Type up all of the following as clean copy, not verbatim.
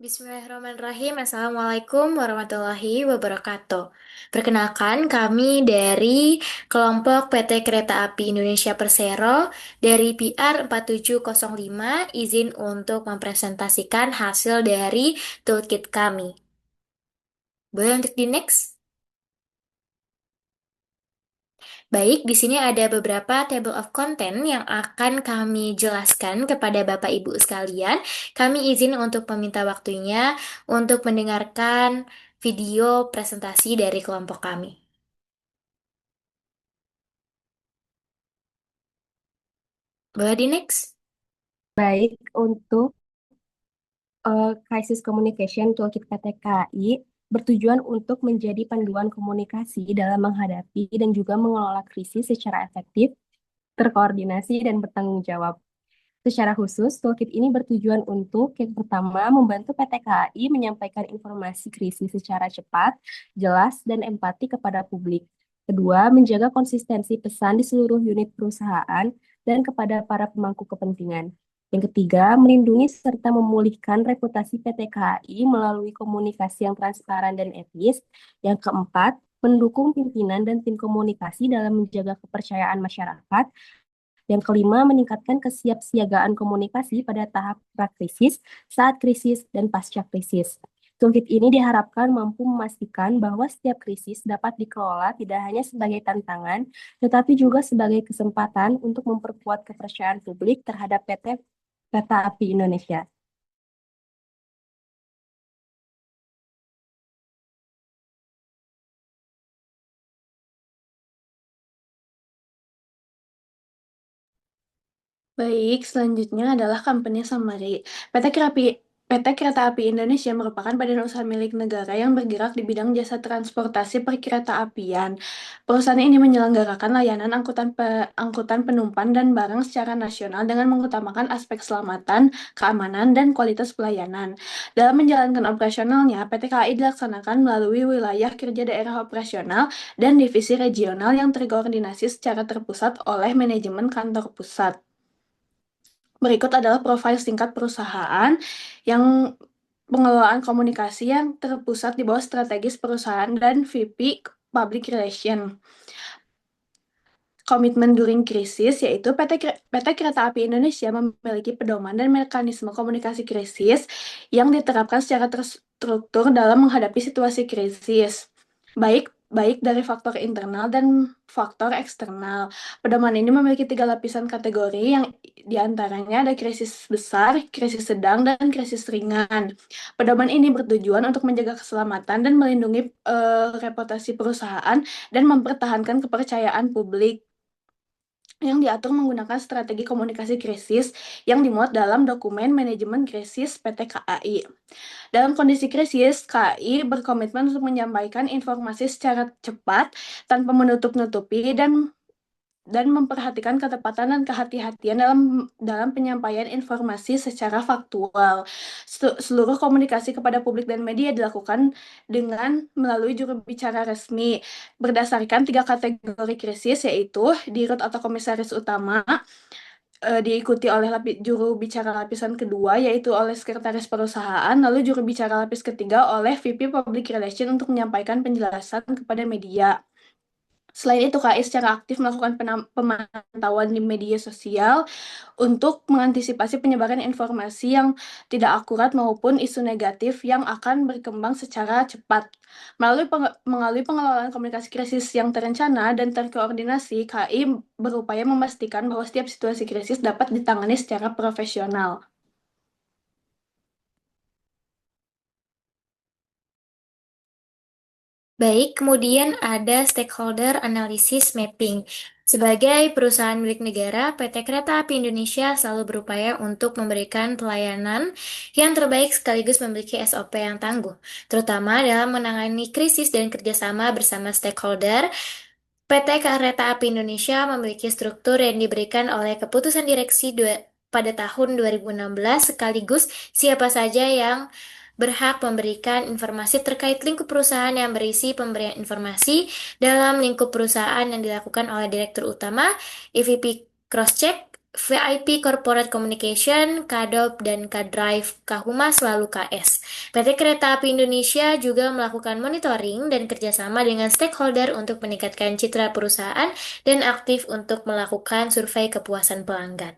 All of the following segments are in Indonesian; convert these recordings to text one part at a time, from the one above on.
Bismillahirrahmanirrahim. Assalamualaikum warahmatullahi wabarakatuh. Perkenalkan, kami dari kelompok PT Kereta Api Indonesia Persero dari PR 4705 izin untuk mempresentasikan hasil dari toolkit kami. Boleh untuk di next? Baik, di sini ada beberapa table of content yang akan kami jelaskan kepada Bapak Ibu sekalian. Kami izin untuk meminta waktunya untuk mendengarkan video presentasi dari kelompok kami. Boleh di next? Baik, untuk Crisis Communication Toolkit PTKI bertujuan untuk menjadi panduan komunikasi dalam menghadapi dan juga mengelola krisis secara efektif, terkoordinasi, dan bertanggung jawab. Secara khusus, toolkit ini bertujuan untuk yang pertama membantu PT KAI menyampaikan informasi krisis secara cepat, jelas, dan empati kepada publik. Kedua, menjaga konsistensi pesan di seluruh unit perusahaan dan kepada para pemangku kepentingan. Yang ketiga, melindungi serta memulihkan reputasi PT KAI melalui komunikasi yang transparan dan etis. Yang keempat, mendukung pimpinan dan tim komunikasi dalam menjaga kepercayaan masyarakat. Yang kelima, meningkatkan kesiapsiagaan komunikasi pada tahap prakrisis, saat krisis, dan pasca krisis. Toolkit ini diharapkan mampu memastikan bahwa setiap krisis dapat dikelola tidak hanya sebagai tantangan, tetapi juga sebagai kesempatan untuk memperkuat kepercayaan publik terhadap PT Kereta Api Indonesia. Baik, selanjutnya adalah company summary. PT Kereta Api Indonesia merupakan badan usaha milik negara yang bergerak di bidang jasa transportasi perkereta apian. Perusahaan ini menyelenggarakan layanan angkutan penumpang dan barang secara nasional dengan mengutamakan aspek keselamatan, keamanan, dan kualitas pelayanan. Dalam menjalankan operasionalnya, PT KAI dilaksanakan melalui wilayah kerja daerah operasional dan divisi regional yang terkoordinasi secara terpusat oleh manajemen kantor pusat. Berikut adalah profil singkat perusahaan yang pengelolaan komunikasi yang terpusat di bawah strategis perusahaan dan VP Public Relation. Komitmen during krisis, yaitu PT Kereta Api Indonesia memiliki pedoman dan mekanisme komunikasi krisis yang diterapkan secara terstruktur dalam menghadapi situasi krisis, baik baik dari faktor internal dan faktor eksternal. Pedoman ini memiliki tiga lapisan kategori yang diantaranya ada krisis besar, krisis sedang, dan krisis ringan. Pedoman ini bertujuan untuk menjaga keselamatan dan melindungi reputasi perusahaan dan mempertahankan kepercayaan publik yang diatur menggunakan strategi komunikasi krisis yang dimuat dalam dokumen manajemen krisis PT KAI. Dalam kondisi krisis, KAI berkomitmen untuk menyampaikan informasi secara cepat tanpa menutup-nutupi dan memperhatikan ketepatan dan kehati-hatian dalam penyampaian informasi secara faktual. Seluruh komunikasi kepada publik dan media dilakukan dengan melalui juru bicara resmi berdasarkan tiga kategori krisis, yaitu Dirut atau Komisaris Utama, diikuti oleh juru bicara lapisan kedua, yaitu oleh sekretaris perusahaan, lalu juru bicara lapis ketiga oleh VP Public Relation untuk menyampaikan penjelasan kepada media. Selain itu, KAI secara aktif melakukan pemantauan di media sosial untuk mengantisipasi penyebaran informasi yang tidak akurat maupun isu negatif yang akan berkembang secara cepat. Melalui pengelolaan komunikasi krisis yang terencana dan terkoordinasi, KAI berupaya memastikan bahwa setiap situasi krisis dapat ditangani secara profesional. Baik, kemudian ada stakeholder analysis mapping. Sebagai perusahaan milik negara, PT Kereta Api Indonesia selalu berupaya untuk memberikan pelayanan yang terbaik sekaligus memiliki SOP yang tangguh, terutama dalam menangani krisis dan kerjasama bersama stakeholder. PT Kereta Api Indonesia memiliki struktur yang diberikan oleh keputusan direksi pada tahun 2016 sekaligus siapa saja yang berhak memberikan informasi terkait lingkup perusahaan yang berisi pemberian informasi dalam lingkup perusahaan yang dilakukan oleh Direktur Utama, EVP Crosscheck, VIP Corporate Communication, Kadop, dan Kadrive, Kahumas, lalu KS. PT Kereta Api Indonesia juga melakukan monitoring dan kerjasama dengan stakeholder untuk meningkatkan citra perusahaan dan aktif untuk melakukan survei kepuasan pelanggan.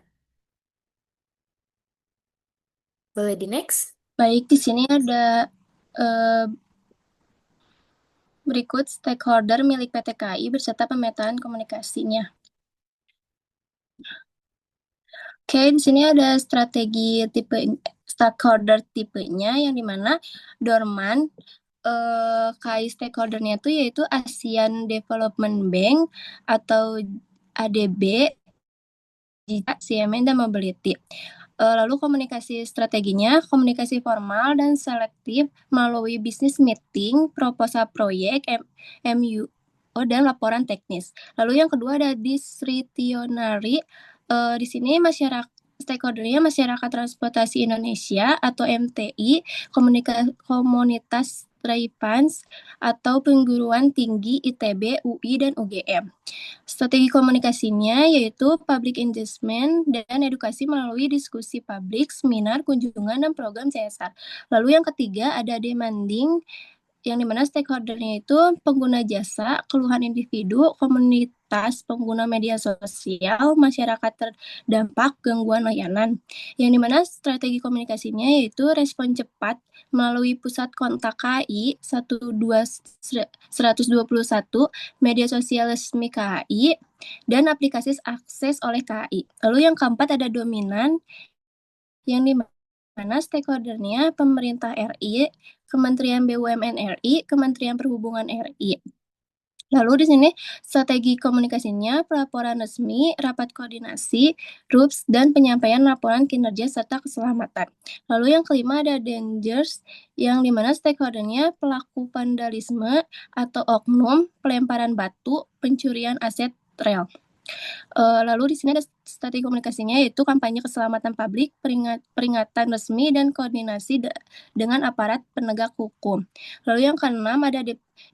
Boleh di next? Baik, di sini ada berikut stakeholder milik PT KAI beserta pemetaan komunikasinya. Oke, di sini ada strategi tipe stakeholder tipenya yang dimana Dorman KAI stakeholdernya itu yaitu ASEAN Development Bank atau ADB, CMN, dan Mobility. Lalu komunikasi strateginya, komunikasi formal dan selektif melalui business meeting, proposal proyek, MUO, dan laporan teknis. Lalu yang kedua ada discretionary. Di sini stakeholdernya Masyarakat Transportasi Indonesia atau MTI, komunitas Traipans atau perguruan tinggi ITB, UI, dan UGM. Strategi komunikasinya yaitu public engagement dan edukasi melalui diskusi publik, seminar, kunjungan, dan program CSR. Lalu yang ketiga ada demanding, yang dimana stakeholdernya itu pengguna jasa, keluhan individu, komunitas pengguna media sosial, masyarakat terdampak gangguan layanan. Yang dimana strategi komunikasinya yaitu respon cepat melalui pusat kontak KAI 121, media sosial resmi KAI, dan aplikasi akses oleh KAI. Lalu yang keempat ada dominan, yang dimana stakeholdernya pemerintah RI, Kementerian BUMN RI, Kementerian Perhubungan RI. Lalu di sini strategi komunikasinya pelaporan resmi, rapat koordinasi, RUPS, dan penyampaian laporan kinerja serta keselamatan. Lalu yang kelima ada dangers, yang dimana stakeholdernya pelaku vandalisme atau oknum, pelemparan batu, pencurian aset rel. Lalu di sini ada strategi komunikasinya yaitu kampanye keselamatan publik, peringatan resmi, dan koordinasi dengan aparat penegak hukum. Lalu yang keenam ada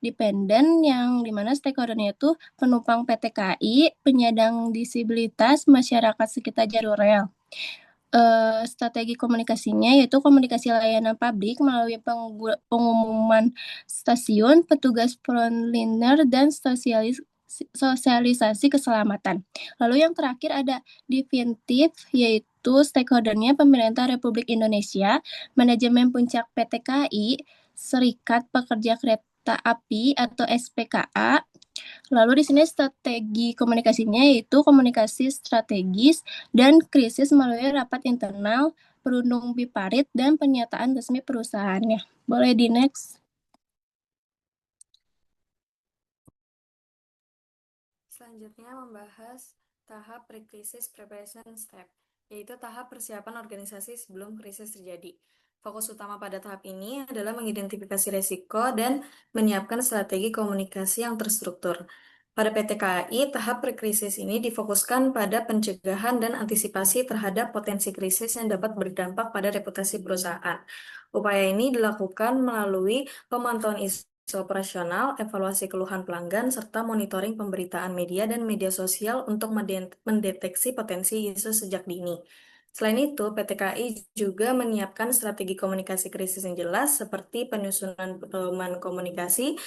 dependen, yang dimana stakeholdernya itu penumpang PT KAI, penyandang disabilitas, masyarakat sekitar jalur rel. Strategi komunikasinya yaitu komunikasi layanan publik melalui pengumuman stasiun, petugas frontliner, dan sosialisasi keselamatan. Lalu yang terakhir ada definitif, yaitu stakeholdernya pemerintah Republik Indonesia, manajemen puncak PT KAI, Serikat Pekerja Kereta Api atau SPKA. Lalu di sini strategi komunikasinya yaitu komunikasi strategis dan krisis melalui rapat internal, perundung biparit, dan pernyataan resmi perusahaannya. Boleh di next. Selanjutnya membahas tahap pre-crisis preparation step, yaitu tahap persiapan organisasi sebelum krisis terjadi. Fokus utama pada tahap ini adalah mengidentifikasi resiko dan menyiapkan strategi komunikasi yang terstruktur. Pada PT KAI, tahap pre-krisis ini difokuskan pada pencegahan dan antisipasi terhadap potensi krisis yang dapat berdampak pada reputasi perusahaan. Upaya ini dilakukan melalui pemantauan isu operasional, evaluasi keluhan pelanggan, serta monitoring pemberitaan media dan media sosial untuk mendeteksi potensi isu sejak dini. Selain itu, PT KAI juga menyiapkan strategi komunikasi krisis yang jelas seperti penyusunan pedoman komunikasi,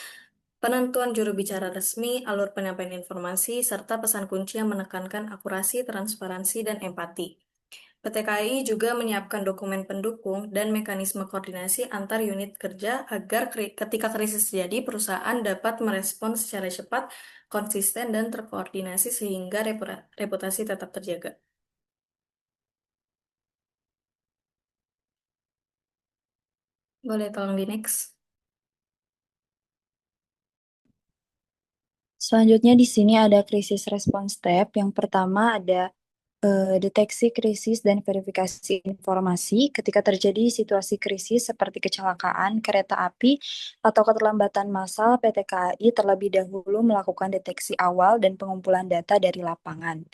penentuan juru bicara resmi, alur penyampaian informasi, serta pesan kunci yang menekankan akurasi, transparansi, dan empati. PT KAI juga menyiapkan dokumen pendukung dan mekanisme koordinasi antar unit kerja agar ketika krisis terjadi, perusahaan dapat merespon secara cepat, konsisten, dan terkoordinasi sehingga reputasi tetap terjaga. Boleh tolong di next. Selanjutnya di sini ada krisis response step. Yang pertama ada deteksi krisis dan verifikasi informasi ketika terjadi situasi krisis seperti kecelakaan kereta api atau keterlambatan massal. PT KAI terlebih dahulu melakukan deteksi awal dan pengumpulan data dari lapangan.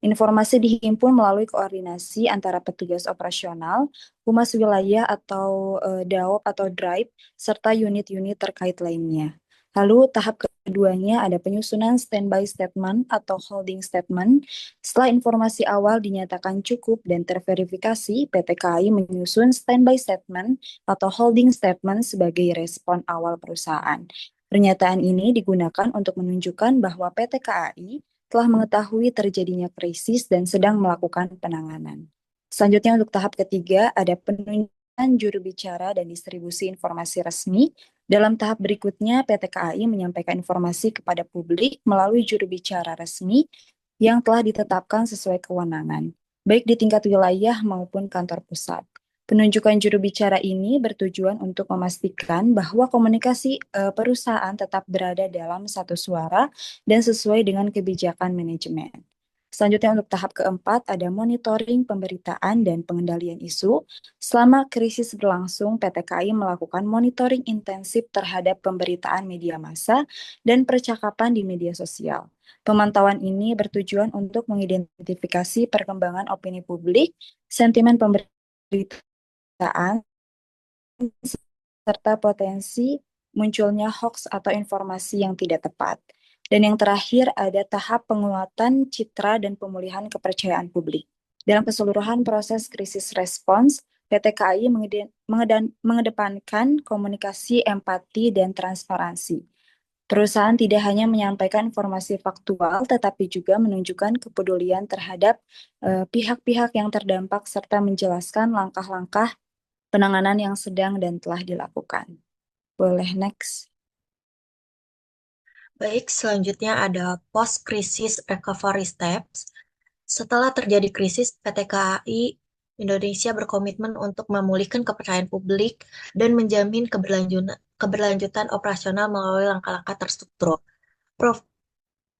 Informasi dihimpun melalui koordinasi antara petugas operasional, humas wilayah atau DAOP atau DRIVE, serta unit-unit terkait lainnya. Lalu tahap keduanya ada penyusunan standby statement atau holding statement. Setelah informasi awal dinyatakan cukup dan terverifikasi, PT KAI menyusun standby statement atau holding statement sebagai respon awal perusahaan. Pernyataan ini digunakan untuk menunjukkan bahwa PT KAI telah mengetahui terjadinya krisis dan sedang melakukan penanganan. Selanjutnya untuk tahap ketiga ada penunjukan juru bicara dan distribusi informasi resmi. Dalam tahap berikutnya, PT KAI menyampaikan informasi kepada publik melalui juru bicara resmi yang telah ditetapkan sesuai kewenangan, baik di tingkat wilayah maupun kantor pusat. Penunjukan juru bicara ini bertujuan untuk memastikan bahwa komunikasi perusahaan tetap berada dalam satu suara dan sesuai dengan kebijakan manajemen. Selanjutnya untuk tahap keempat ada monitoring pemberitaan dan pengendalian isu. Selama krisis berlangsung, PT KAI melakukan monitoring intensif terhadap pemberitaan media massa dan percakapan di media sosial. Pemantauan ini bertujuan untuk mengidentifikasi perkembangan opini publik, sentimen pemberitaan, serta potensi munculnya hoax atau informasi yang tidak tepat. Dan yang terakhir ada tahap penguatan citra dan pemulihan kepercayaan publik. Dalam keseluruhan proses krisis respons, PT KAI mengedepankan komunikasi, empati, dan transparansi. Perusahaan tidak hanya menyampaikan informasi faktual, tetapi juga menunjukkan kepedulian terhadap pihak-pihak yang terdampak serta menjelaskan langkah-langkah penanganan yang sedang dan telah dilakukan. Boleh next. Baik, selanjutnya ada post-crisis recovery steps. Setelah terjadi krisis, PT KAI Indonesia berkomitmen untuk memulihkan kepercayaan publik dan menjamin keberlanjutan operasional melalui langkah-langkah terstruktur.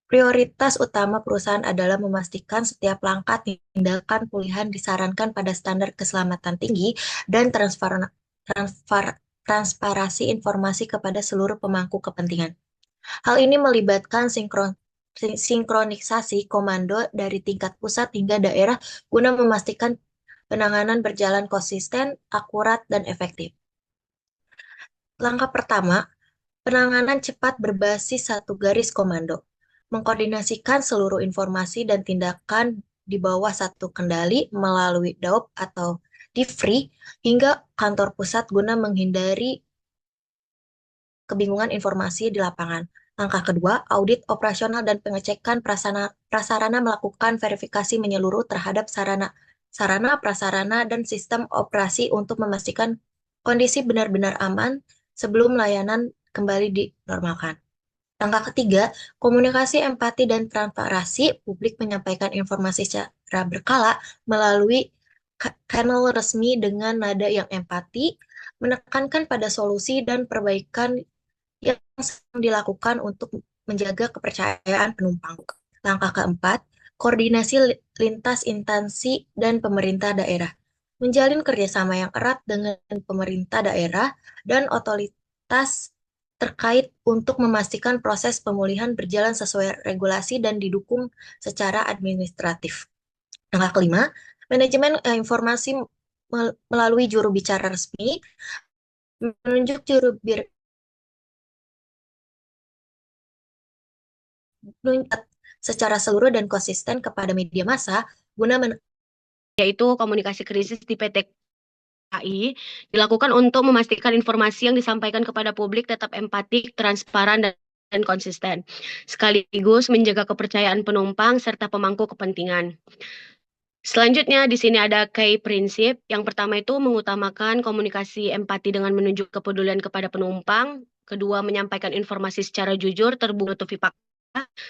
Prioritas utama perusahaan adalah memastikan setiap langkah tindakan pemulihan disarankan pada standar keselamatan tinggi dan transparansi informasi kepada seluruh pemangku kepentingan. Hal ini melibatkan sinkronisasi komando dari tingkat pusat hingga daerah guna memastikan penanganan berjalan konsisten, akurat, dan efektif. Langkah pertama, penanganan cepat berbasis satu garis komando. Mengkoordinasikan seluruh informasi dan tindakan di bawah satu kendali melalui DAOP atau DIFRI hingga kantor pusat guna menghindari kebingungan informasi di lapangan. Langkah kedua, audit operasional dan pengecekan prasarana melakukan verifikasi menyeluruh terhadap sarana, prasarana, dan sistem operasi untuk memastikan kondisi benar-benar aman sebelum layanan kembali dinormalkan. Langkah ketiga, komunikasi empati dan transparansi. Publik menyampaikan informasi secara berkala melalui kanal resmi dengan nada yang empati, menekankan pada solusi dan perbaikan yang sedang dilakukan untuk menjaga kepercayaan penumpang. Langkah keempat, koordinasi lintas instansi dan pemerintah daerah. Menjalin kerjasama yang erat dengan pemerintah daerah dan otoritas terkait untuk memastikan proses pemulihan berjalan sesuai regulasi dan didukung secara administratif. Langkah kelima, manajemen informasi melalui juru bicara resmi, menunjuk juru secara seluruh dan konsisten kepada media massa guna yaitu komunikasi krisis di PT KAI dilakukan untuk memastikan informasi yang disampaikan kepada publik tetap empatik, transparan, dan konsisten, sekaligus menjaga kepercayaan penumpang serta pemangku kepentingan. Selanjutnya di sini ada key prinsip. Yang pertama itu mengutamakan komunikasi empati dengan menunjuk kepedulian kepada penumpang. Kedua, menyampaikan informasi secara jujur, terbuka, fakta.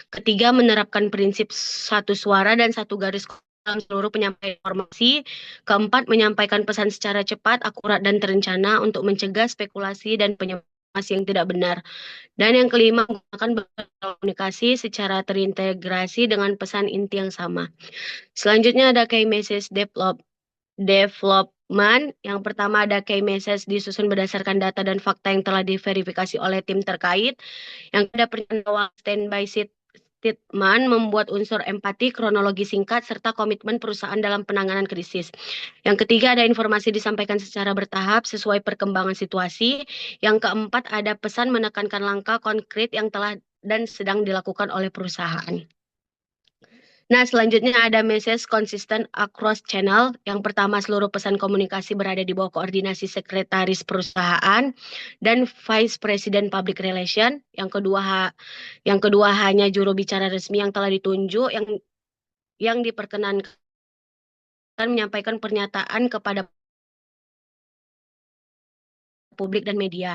Ketiga, menerapkan prinsip satu suara dan satu garis dalam seluruh penyampaian informasi. Keempat, menyampaikan pesan secara cepat, akurat, dan terencana untuk mencegah spekulasi dan informasi yang tidak benar. Dan yang kelima, menggunakan komunikasi secara terintegrasi dengan pesan inti yang sama. Selanjutnya ada key message development. Yang pertama ada key message disusun berdasarkan data dan fakta yang telah diverifikasi oleh tim terkait. Yang ada pernyataan standby statement membuat unsur empati, kronologi singkat, serta komitmen perusahaan dalam penanganan krisis. Yang ketiga, ada informasi disampaikan secara bertahap sesuai perkembangan situasi. Yang keempat, ada pesan menekankan langkah konkret yang telah dan sedang dilakukan oleh perusahaan. Nah, selanjutnya ada message consistent across channel. Yang pertama, seluruh pesan komunikasi berada di bawah koordinasi sekretaris perusahaan dan vice president public relation. Yang kedua hanya juru bicara resmi yang telah ditunjuk yang diperkenankan menyampaikan pernyataan kepada publik dan media.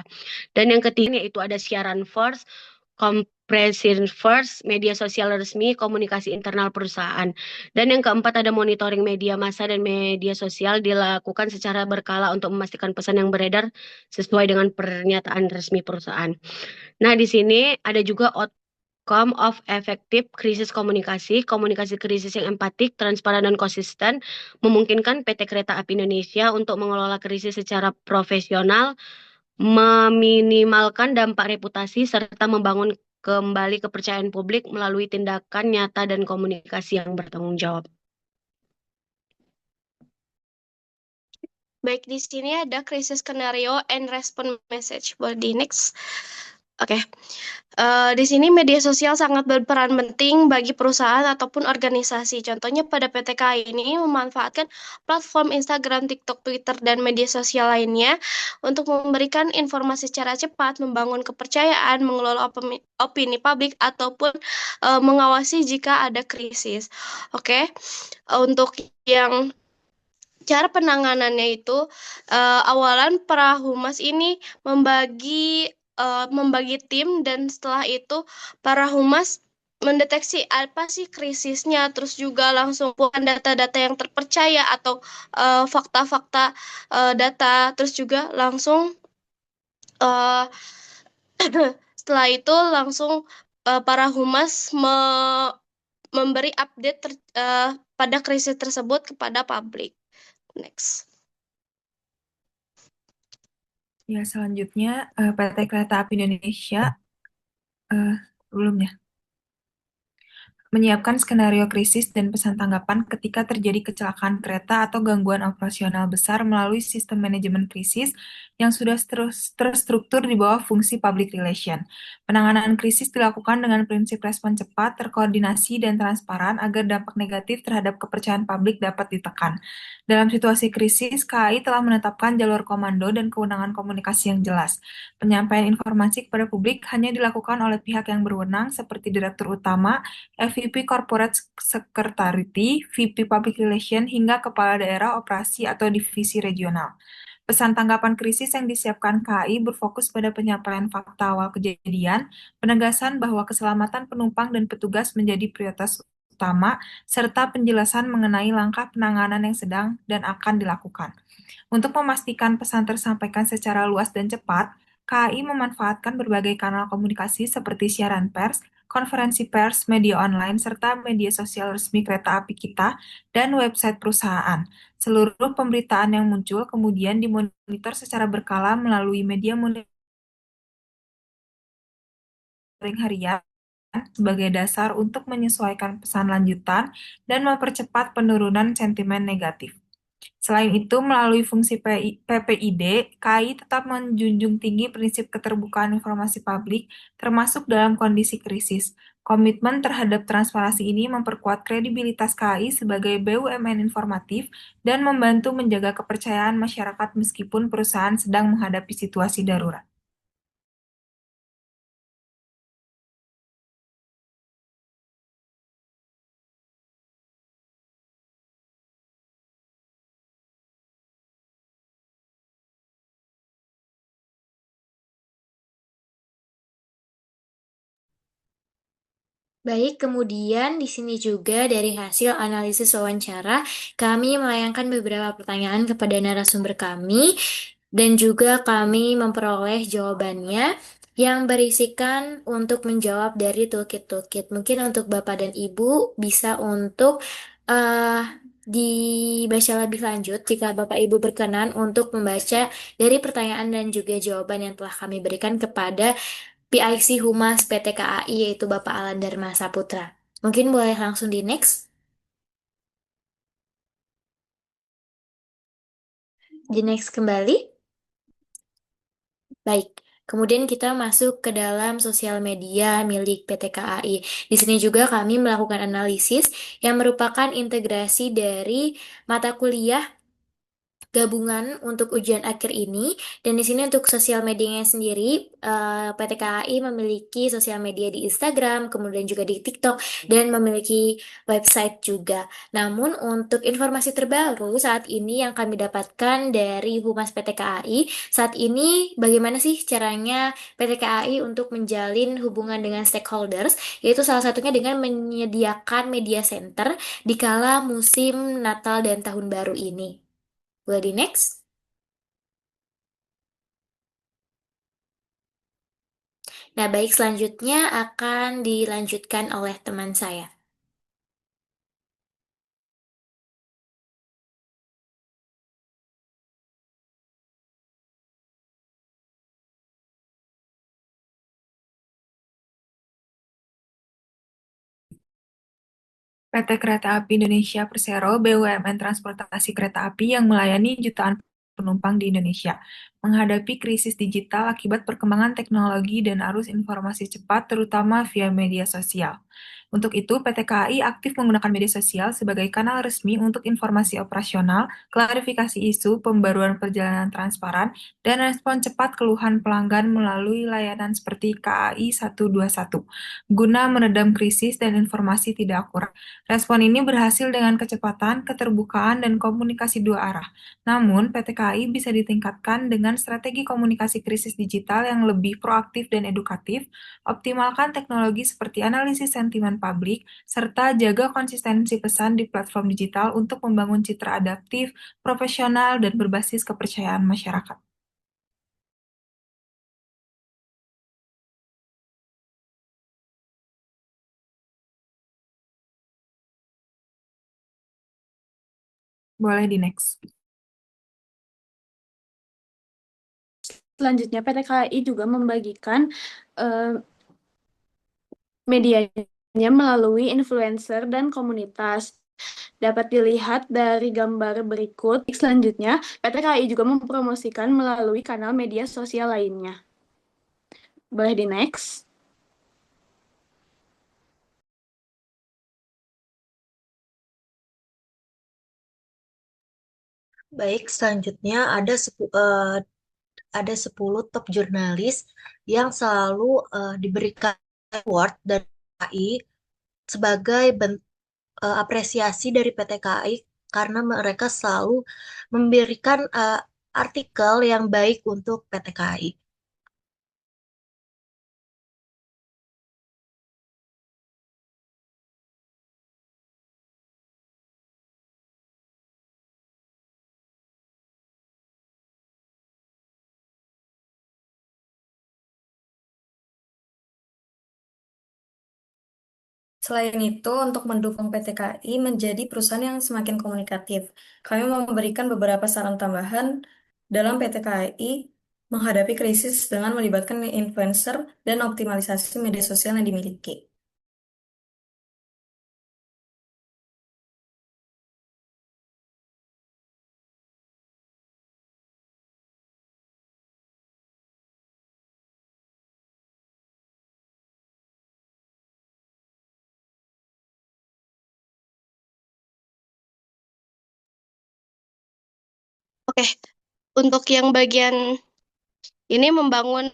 Dan yang ketiga yaitu ada siaran first, compression first, media sosial resmi, komunikasi internal perusahaan. Dan yang keempat ada monitoring media massa dan media sosial dilakukan secara berkala untuk memastikan pesan yang beredar sesuai dengan pernyataan resmi perusahaan. Nah, di sini ada juga outcome of effective krisis komunikasi krisis yang empatik, transparan, dan konsisten, memungkinkan PT Kereta Api Indonesia untuk mengelola krisis secara profesional, meminimalkan dampak reputasi, serta membangun kembali kepercayaan publik melalui tindakan nyata dan komunikasi yang bertanggung jawab. Baik, di sini ada krisis skenario and response message. Boleh di next. Oke. Di sini media sosial sangat berperan penting bagi perusahaan ataupun organisasi. Contohnya pada PT KAI ini memanfaatkan platform Instagram, TikTok, Twitter, dan media sosial lainnya untuk memberikan informasi secara cepat, membangun kepercayaan, mengelola opini publik, ataupun mengawasi jika ada krisis. Oke. Untuk yang cara penanganannya itu, awalan para humas ini membagi tim, dan setelah itu para humas mendeteksi apa sih krisisnya, terus juga langsung bukan data-data yang terpercaya atau fakta-fakta data, terus juga langsung setelah itu langsung para humas memberi update pada krisis tersebut kepada publik. Next. Ya, selanjutnya PT Kereta Api Indonesia sebelumnya menyiapkan skenario krisis dan pesan tanggapan ketika terjadi kecelakaan kereta atau gangguan operasional besar melalui sistem manajemen krisis yang sudah terstruktur di bawah fungsi public relation. Penanganan krisis dilakukan dengan prinsip respon cepat, terkoordinasi, dan transparan agar dampak negatif terhadap kepercayaan publik dapat ditekan. Dalam situasi krisis, KAI telah menetapkan jalur komando dan kewenangan komunikasi yang jelas. Penyampaian informasi kepada publik hanya dilakukan oleh pihak yang berwenang seperti Direktur Utama, VP Corporate Secretary, VP Public Relation, hingga Kepala Daerah Operasi atau Divisi Regional. Pesan tanggapan krisis yang disiapkan KAI berfokus pada penyampaian fakta awal kejadian, penegasan bahwa keselamatan penumpang dan petugas menjadi prioritas utama, serta penjelasan mengenai langkah penanganan yang sedang dan akan dilakukan. Untuk memastikan pesan tersampaikan secara luas dan cepat, KAI memanfaatkan berbagai kanal komunikasi seperti siaran pers, konferensi pers, media online, serta media sosial resmi Kereta Api Kita dan website perusahaan. Seluruh pemberitaan yang muncul kemudian dimonitor secara berkala melalui media monitoring harian sebagai dasar untuk menyesuaikan pesan lanjutan dan mempercepat penurunan sentimen negatif. Selain itu, melalui fungsi PPID, KAI tetap menjunjung tinggi prinsip keterbukaan informasi publik, termasuk dalam kondisi krisis. Komitmen terhadap transparansi ini memperkuat kredibilitas KAI sebagai BUMN informatif dan membantu menjaga kepercayaan masyarakat meskipun perusahaan sedang menghadapi situasi darurat. Baik, kemudian di sini juga dari hasil analisis wawancara, kami melayangkan beberapa pertanyaan kepada narasumber kami, dan juga kami memperoleh jawabannya yang berisikan untuk menjawab dari toolkit-toolkit. Mungkin untuk Bapak dan Ibu bisa untuk dibaca lebih lanjut jika Bapak Ibu berkenan untuk membaca dari pertanyaan dan juga jawaban yang telah kami berikan kepada PIC Humas PT KAI yaitu Bapak Alan Dharma Saputra. Mungkin boleh langsung di next. Di next kembali. Baik. Kemudian kita masuk ke dalam sosial media milik PT KAI. Di sini juga kami melakukan analisis yang merupakan integrasi dari mata kuliah gabungan untuk ujian akhir ini. Dan di sini untuk sosial medianya sendiri, PT KAI memiliki sosial media di Instagram, kemudian juga di TikTok, dan memiliki website juga. Namun untuk informasi terbaru saat ini yang kami dapatkan dari Humas PT KAI, saat ini bagaimana sih caranya PT KAI untuk menjalin hubungan dengan stakeholders, yaitu salah satunya dengan menyediakan media center di kala musim Natal dan Tahun Baru ini. Boleh di next? Nah, baik, selanjutnya akan dilanjutkan oleh teman saya. PT Kereta Api Indonesia Persero, BUMN transportasi kereta api yang melayani jutaan penumpang di Indonesia, menghadapi krisis digital akibat perkembangan teknologi dan arus informasi cepat, terutama via media sosial. Untuk itu, PT KAI aktif menggunakan media sosial sebagai kanal resmi untuk informasi operasional, klarifikasi isu, pembaruan perjalanan transparan, dan respon cepat keluhan pelanggan melalui layanan seperti KAI 121, guna meredam krisis dan informasi tidak akurat. Respon ini berhasil dengan kecepatan, keterbukaan, dan komunikasi dua arah. Namun, PT KAI bisa ditingkatkan dengan strategi komunikasi krisis digital yang lebih proaktif dan edukatif, optimalkan teknologi seperti analisis sentimen publik, serta jaga konsistensi pesan di platform digital untuk membangun citra adaptif, profesional, dan berbasis kepercayaan masyarakat. Boleh di next. Selanjutnya, PT KAI juga membagikan medianya melalui influencer dan komunitas. Dapat dilihat dari gambar berikut. Selanjutnya, PT KAI juga mempromosikan melalui kanal media sosial lainnya. Boleh di next. Baik, selanjutnya ada 10 top jurnalis yang selalu diberikan award dari KAI sebagai apresiasi dari PT KAI karena mereka selalu memberikan artikel yang baik untuk PT KAI. Selain itu, untuk mendukung PT KAI menjadi perusahaan yang semakin komunikatif, kami memberikan beberapa saran tambahan dalam PT KAI menghadapi krisis dengan melibatkan influencer dan optimalisasi media sosial yang dimiliki. Oke, untuk yang bagian ini membangun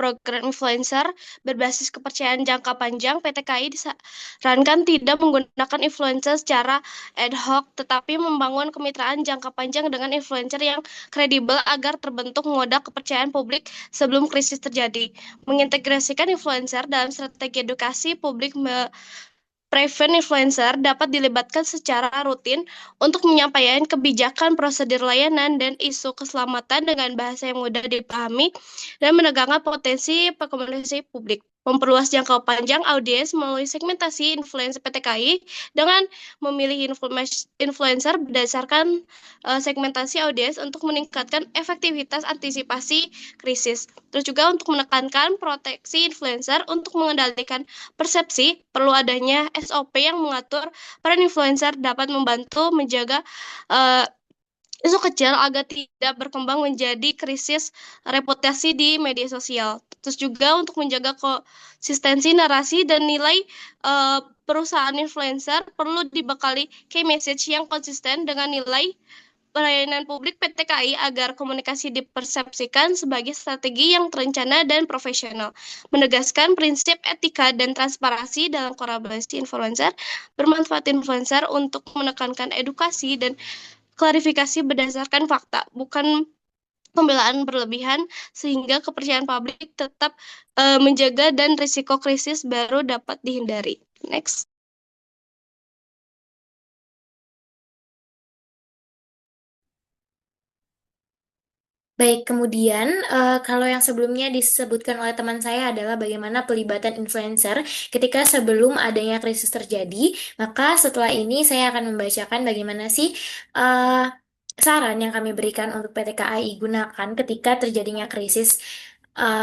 program influencer berbasis kepercayaan jangka panjang, PT KAI disarankan tidak menggunakan influencer secara ad hoc, tetapi membangun kemitraan jangka panjang dengan influencer yang kredibel agar terbentuk modal kepercayaan publik sebelum krisis terjadi. Mengintegrasikan influencer dalam strategi edukasi publik Prevent influencer dapat dilibatkan secara rutin untuk menyampaikan kebijakan, prosedur layanan, dan isu keselamatan dengan bahasa yang mudah dipahami dan menegakkan potensi komunikasi publik. memperluas jangkau panjang audiens melalui segmentasi influencer PTKI dengan memilih influencer berdasarkan segmentasi audiens untuk meningkatkan efektivitas antisipasi krisis. Terus juga untuk menekankan proteksi influencer untuk mengendalikan persepsi, perlu adanya SOP yang mengatur peran influencer dapat membantu menjaga isu kecil agar tidak berkembang menjadi krisis reputasi di media sosial. Terus juga untuk menjaga konsistensi narasi dan nilai perusahaan influencer perlu dibekali key message yang konsisten dengan nilai pelayanan publik PTKI agar komunikasi dipersepsikan sebagai strategi yang terencana dan profesional. Menegaskan prinsip etika dan transparansi dalam kolaborasi influencer, bermanfaat influencer untuk menekankan edukasi dan klarifikasi berdasarkan fakta, bukan pembelaan berlebihan, sehingga kepercayaan publik tetap menjaga dan risiko krisis baru dapat dihindari. Next. Baik, kemudian kalau yang sebelumnya disebutkan oleh teman saya adalah bagaimana pelibatan influencer ketika sebelum adanya krisis terjadi, maka setelah ini saya akan membacakan bagaimana sih eh, saran yang kami berikan untuk PT KAI gunakan ketika terjadinya krisis,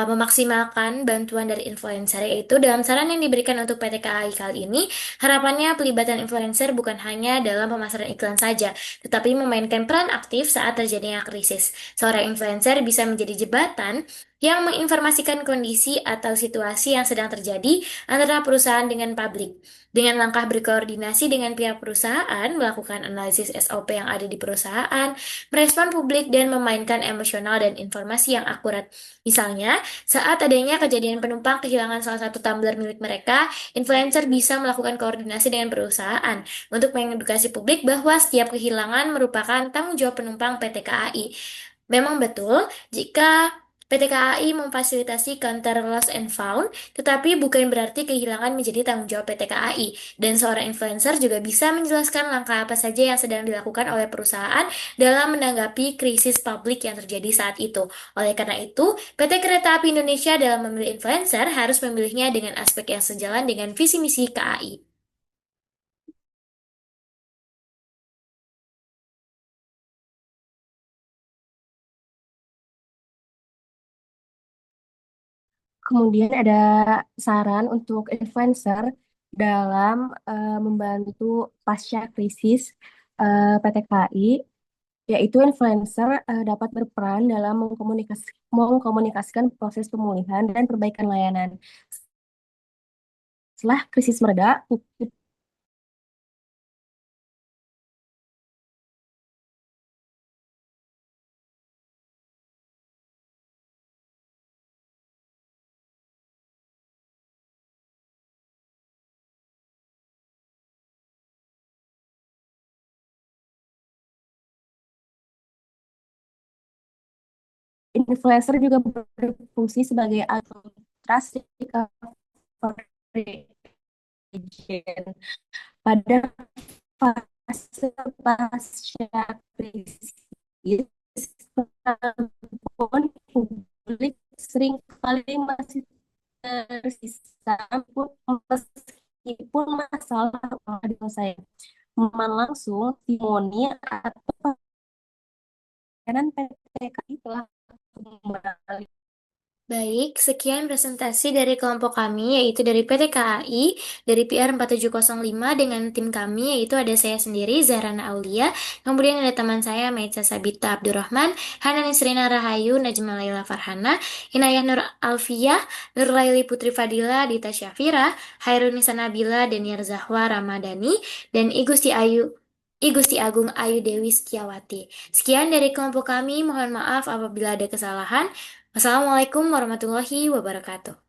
memaksimalkan bantuan dari influencer, yaitu dalam saran yang diberikan untuk PT KAI kali ini, harapannya pelibatan influencer bukan hanya dalam pemasaran iklan saja, tetapi memainkan peran aktif saat terjadinya krisis. Seorang influencer bisa menjadi jembatan yang menginformasikan kondisi atau situasi yang sedang terjadi antara perusahaan dengan publik. Dengan langkah berkoordinasi dengan pihak perusahaan, melakukan analisis SOP yang ada di perusahaan, merespon publik, dan memainkan emosional dan informasi yang akurat. Misalnya, saat adanya kejadian penumpang kehilangan salah satu tumbler milik mereka, influencer bisa melakukan koordinasi dengan perusahaan untuk mengedukasi publik bahwa setiap kehilangan merupakan tanggung jawab penumpang PT KAI. Memang betul, jika PT KAI memfasilitasi counter lost and found, tetapi bukan berarti kehilangan menjadi tanggung jawab PT KAI. Dan seorang influencer juga bisa menjelaskan langkah apa saja yang sedang dilakukan oleh perusahaan dalam menanggapi krisis publik yang terjadi saat itu. Oleh karena itu, PT Kereta Api Indonesia dalam memilih influencer harus memilihnya dengan aspek yang sejalan dengan visi misi KAI. Kemudian ada saran untuk influencer dalam membantu pasca krisis PT KAI, yaitu influencer dapat berperan dalam mengkomunikasikan proses pemulihan dan perbaikan layanan. Setelah krisis mereda, influencer juga berfungsi sebagai trust recovery agent pada fase pasca krisis. Pun publik seringkali masih tersisa meskipun masalah saya langsung timoni atau pelayanan PT KAI telah kembali. Baik, sekian presentasi dari kelompok kami, yaitu dari PT KAI, dari PR 4705 dengan tim kami, yaitu ada saya sendiri, Zahrana Aulia, kemudian ada teman saya, Meitza Sabita Abdurrahman, Hana Nisrina Rahayu, Najma Laila Farhana, Inayah Nur Alfiyah, Nur Laili Putri Fadila, Dita Syafira, Hairun Nisa Nabila, Daniar Zahwa Ramadhani, dan I Gusti Agung Ayu Dewi Setiawati. Sekian dari kelompok kami, mohon maaf apabila ada kesalahan. Wassalamualaikum warahmatullahi wabarakatuh.